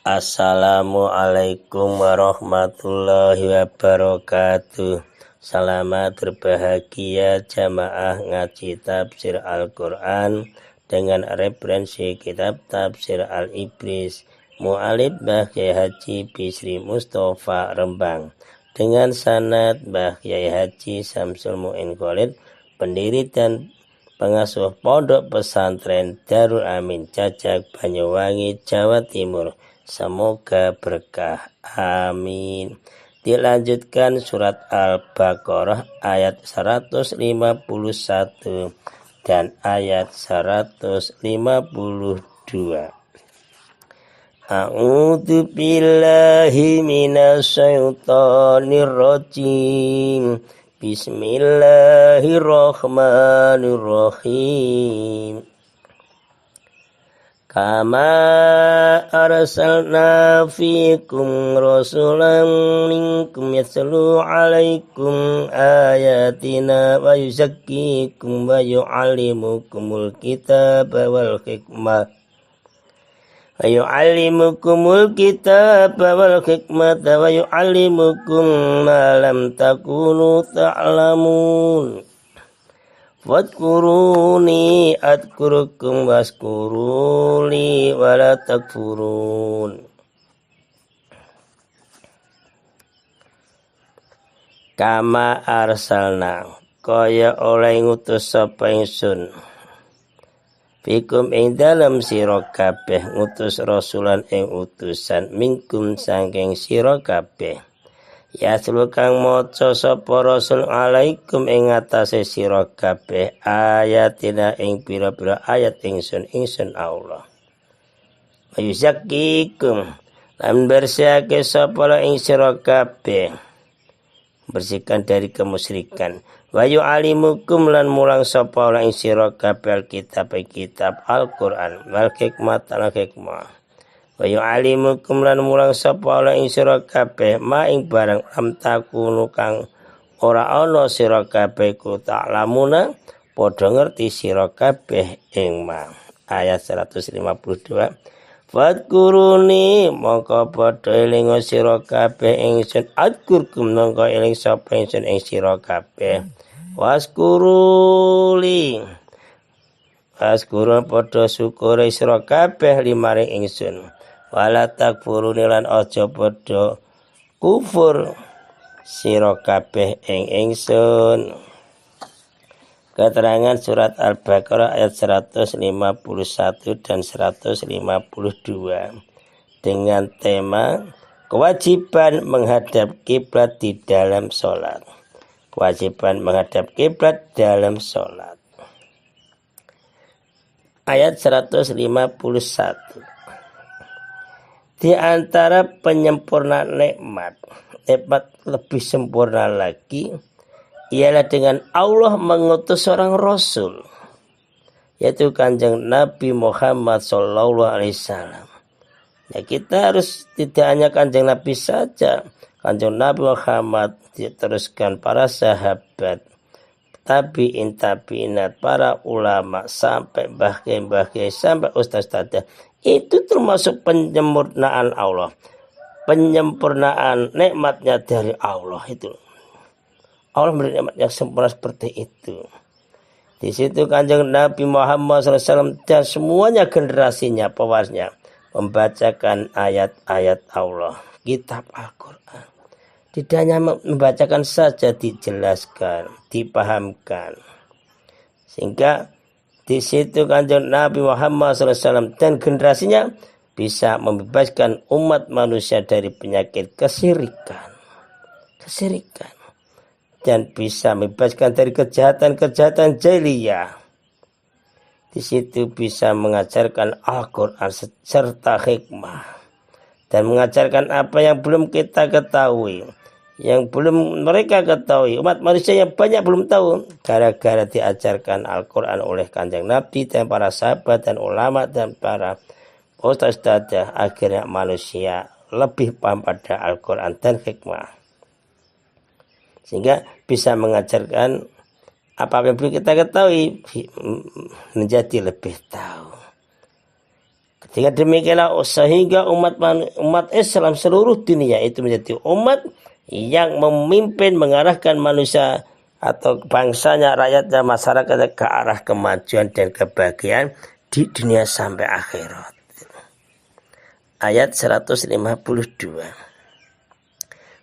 Assalamualaikum warahmatullahi wabarakatuh. Selamat berbahagia jamaah ngaji tafsir Al-Quran dengan referensi kitab tafsir Al-Ibris Mu'alib Mbah Kyai Haji Bisri Mustafa Rembang dengan sanad Mbah Kyai Haji Samsul Mu'in Khalid, pendiri dan pengasuh Pondok Pesantren Darul Amin Cacak Banyuwangi, Jawa Timur. Semoga berkah, amin. Dilanjutkan surat Al-Baqarah ayat 151 dan ayat 152. A'udzu billahi minasyaitonir rajim. Bismillahirrahmanirrahim. Kama arsalna fikum rasulan minkum yatlu alaikum ayatina wa yuzakkikum wa yu'allimukumul kitaba wal hikmah wa yu'allimukumul kitaba wal hikmata wa yu'allimukum ma lam takunu ta'lamun. Wadkuruni adkurukum waskuruli wala takfurun. Kama arsalna kaya oleh ngutus sapa ingsun fikum ing dalem sira kabeh ngutus rasulan ing utusan minkum saking sira kabeh. Ya kang maca sapa rasul alaikum ing atase sira kabeh ayatina ing pira-pira ayat ingsun Allah. Yuzakkikum lan bersihake sapa ing sira kabeh, bersihkan dari kemusyrikan. Wa yu'allimukum lan mulang sapa ing sira kabeh kitab Al-Qur'an wal hikmah lan hikmah. Wa yu'allimukum lan mulang sapa ing sira kabeh ma ing barang lam takunu kang ora ana sira kabeh ku ta'lamuna padha ngerti sira kabeh ing ma. Ayat 152. Fadkuruni mongko padha eling sira kabeh ingsun adkurkum mongko eling sapa ingsun ing sira kabeh. Waskuruli padha syukur sira kabeh limaring ingsun. Wala takfuruni lan aja padha kufur sira kabeh ing ingsun. Keterangan surat Al-Baqarah ayat 151 dan 152 dengan tema kewajiban menghadap kiblat di dalam sholat. Kewajiban menghadap kiblat dalam sholat. Ayat 151. Di antara penyempurnaan nikmat lebih sempurna lagi ialah dengan Allah mengutus seorang Rasul, yaitu Kanjeng Nabi Muhammad SAW. Nah, kita harus tidak hanya Kanjeng Nabi saja, Kanjeng Nabi Muhammad diteruskan para sahabat, tabi'in, para ulama sampai Mbah Kyai sampai Ustaz. Itu termasuk penyempurnaan Allah, penyempurnaan nikmatnya dari Allah itu. Allah memberi nikmat yang sempurna seperti itu. Di situ Kanjeng Nabi Muhammad SAW dan semuanya generasinya, pewarisnya membacakan ayat-ayat Allah, kitab Al-Quran. Tidak hanya membacakan saja, dijelaskan, dipahamkan, sehingga di situ Kanjeng Nabi Muhammad SAW dan generasinya bisa membebaskan umat manusia dari penyakit kesirikan dan bisa membebaskan dari kejahatan jahiliyah. Di situ bisa mengajarkan Al-Quran serta hikmah dan mengajarkan apa yang belum kita ketahui, yang belum mereka ketahui. Umat manusia yang banyak belum tahu gara-gara diajarkan Al-Quran oleh Kanjeng Nabi dan para sahabat dan ulama dan para ustaz, akhirnya manusia lebih paham pada Al-Quran dan hikmah, sehingga bisa mengajarkan apa yang belum kita ketahui menjadi lebih tahu. Dengan demikianlah sehingga umat Islam seluruh dunia itu menjadi umat yang memimpin mengarahkan manusia atau bangsanya, rakyatnya, masyarakatnya ke arah kemajuan dan kebahagiaan di dunia sampai akhirat. Ayat 152.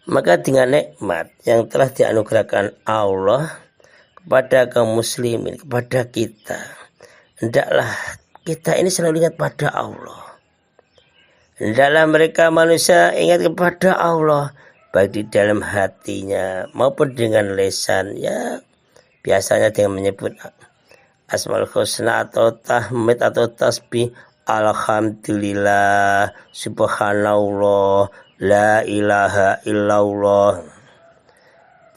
Maka dengan nikmat yang telah dianugerahkan Allah kepada kaum muslimin, kepada kita, hendaklah kita ini selalu ingat pada Allah. Hendaklah mereka manusia ingat kepada Allah, baik di dalam hatinya maupun dengan lisan, ya biasanya dengan menyebut Asmaul Husna atau tahmid atau tasbih, alhamdulillah, subhanallah, la ilaha illallah.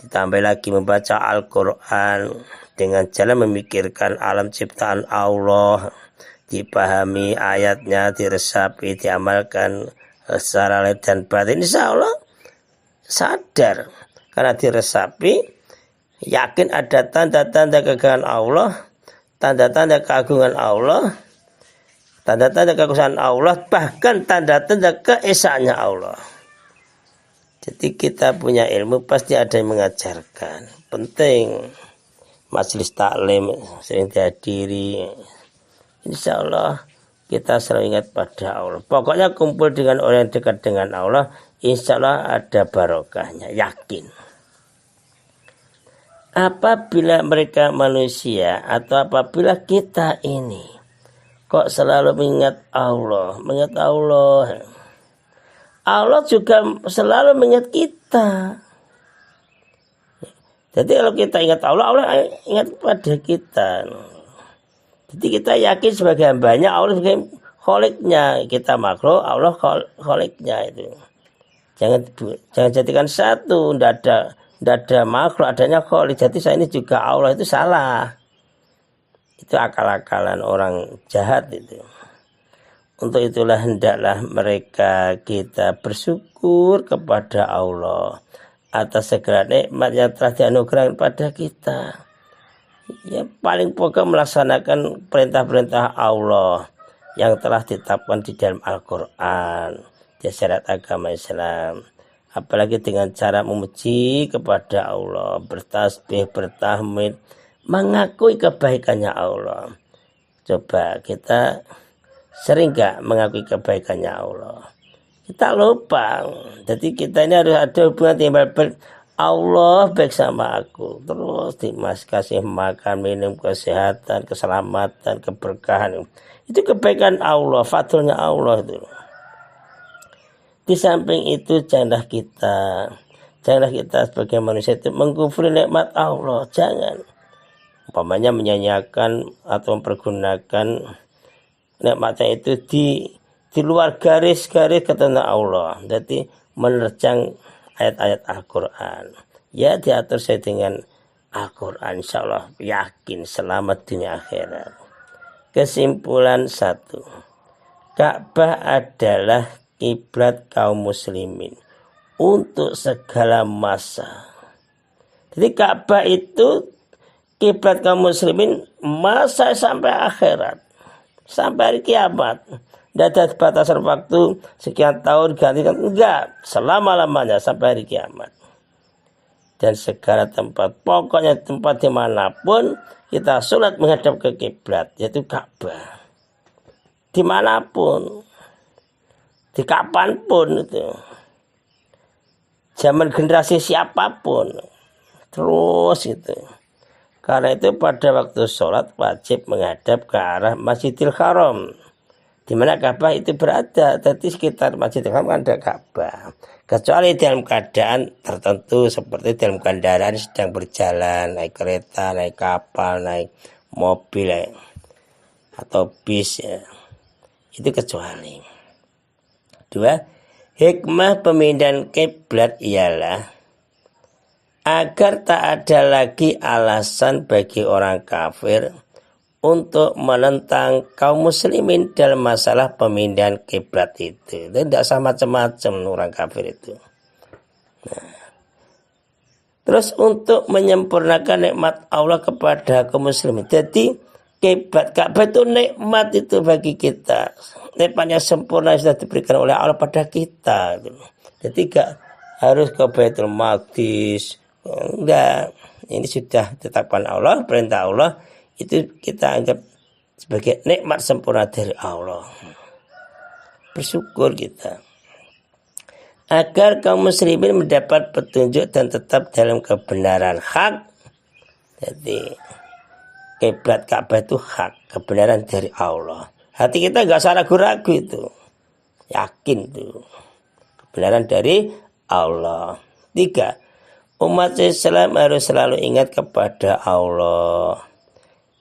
Ditambah lagi membaca Al-Quran dengan jalan memikirkan alam ciptaan Allah, dipahami ayatnya, diresapi, diamalkan secara lahir dan batin. Insya Allah sadar karena diresapi, yakin ada tanda-tanda keagungan Allah, tanda-tanda keagungan Allah, tanda-tanda kekuasaan Allah, bahkan tanda-tanda keesaannya Allah. Jadi kita punya ilmu pasti ada yang mengajarkan. Penting majelis taklim sering dihadiri. Insya Allah kita selalu ingat pada Allah. Pokoknya kumpul dengan orang yang dekat dengan Allah, insya Allah ada barokahnya, yakin. Apabila mereka manusia atau apabila kita ini kok selalu mengingat Allah, Allah juga selalu mengingat kita. Jadi kalau kita ingat Allah, Allah ingat pada kita. Jadi kita yakin sebagai hambanya, Allah sebagai kholiknya. Kita makhluk, Allah kholiknya itu. Jangan jadikan satu, tidak ada makhluk, adanya kholik. Jadi saya ini juga Allah, itu salah. Itu akal-akalan orang jahat itu. Untuk itulah hendaklah mereka kita bersyukur kepada Allah atas segala nikmat yang telah dianugerahkan pada kita. Ya, paling pokok melaksanakan perintah-perintah Allah yang telah ditetapkan di dalam Al-Quran, di syariat agama Islam. Apalagi dengan cara memuji kepada Allah, bertasbih, bertahmid, mengakui kebaikannya Allah. Coba kita sering gak mengakui kebaikannya Allah? Kita lupa. Jadi kita ini harus ada hubungan dengan Allah baik sama aku. Terus Dimas kasih makan, minum, kesehatan, keselamatan, keberkahan. Itu kebaikan Allah, fadlnya Allah itu. Di samping itu janganlah kita sebagai manusia itu mengkufuri nikmat Allah. Jangan. Umpamanya menyanyiakan atau mempergunakan nikmatnya itu di luar garis-garis ketentuan Allah. Jadi menerjang ayat-ayat Al-Quran. Ya diatur saya dengan Al-Quran. Insya Allah yakin selamat dunia akhirat. Kesimpulan 1. Ka'bah adalah kiblat kaum muslimin untuk segala masa. Jadi Ka'bah itu kiblat kaum muslimin masa sampai akhirat. Sampai hari kiamat. Tidak ada batasan waktu sekian tahun ganti. Enggak. Selama-lamanya sampai hari kiamat. Dan segala tempat. Pokoknya tempat dimanapun kita sholat menghadap ke kiblat. Yaitu Ka'bah. Dimanapun. Di kapanpun itu. Zaman generasi siapapun. Terus itu. Karena itu pada waktu sholat wajib menghadap ke arah Masjidil Haram. Di mana Ka'bah itu berada. Jadi sekitar Masjidil Haram ada Ka'bah. Kecuali dalam keadaan tertentu seperti dalam kendaraan sedang berjalan, naik kereta, naik kapal, naik mobil atau bis ya. Itu kecuali. 2. Hikmah pemindahan kiblat ialah agar tak ada lagi alasan bagi orang kafir untuk menentang kaum muslimin dalam masalah pemindahan kiblat itu. Dan tidak sama macam-macam orang kafir itu. Nah. Terus untuk menyempurnakan nikmat Allah kepada kaum muslimin. Jadi kiblat Ka'bah itu nikmat itu bagi kita. Nikmat yang sempurna sudah diberikan oleh Allah pada kita. Jadi gak harus ke Baitul Maqdis. Enggak. Ini sudah ditetapkan Allah, perintah Allah. Itu kita anggap sebagai nikmat sempurna dari Allah. Bersyukur kita. Agar kaum muslimin mendapat petunjuk dan tetap dalam kebenaran hak. Jadi kiblat Ka'bah itu hak, kebenaran dari Allah. Hati kita nggak usah ragu-ragu itu. Yakin tuh. Kebenaran dari Allah. 3. Umat Islam harus selalu ingat kepada Allah.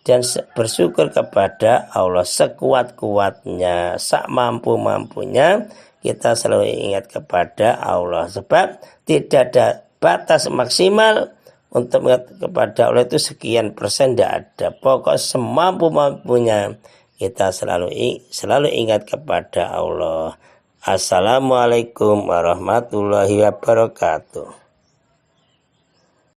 Dan bersyukur kepada Allah sekuat-kuatnya. Sak mampu-mampunya kita selalu ingat kepada Allah. Sebab tidak ada batas maksimal untuk mengingat kepada Allah itu sekian persen, tidak ada. Pokok semampu-mampunya kita selalu ingat kepada Allah. Assalamualaikum warahmatullahi wabarakatuh.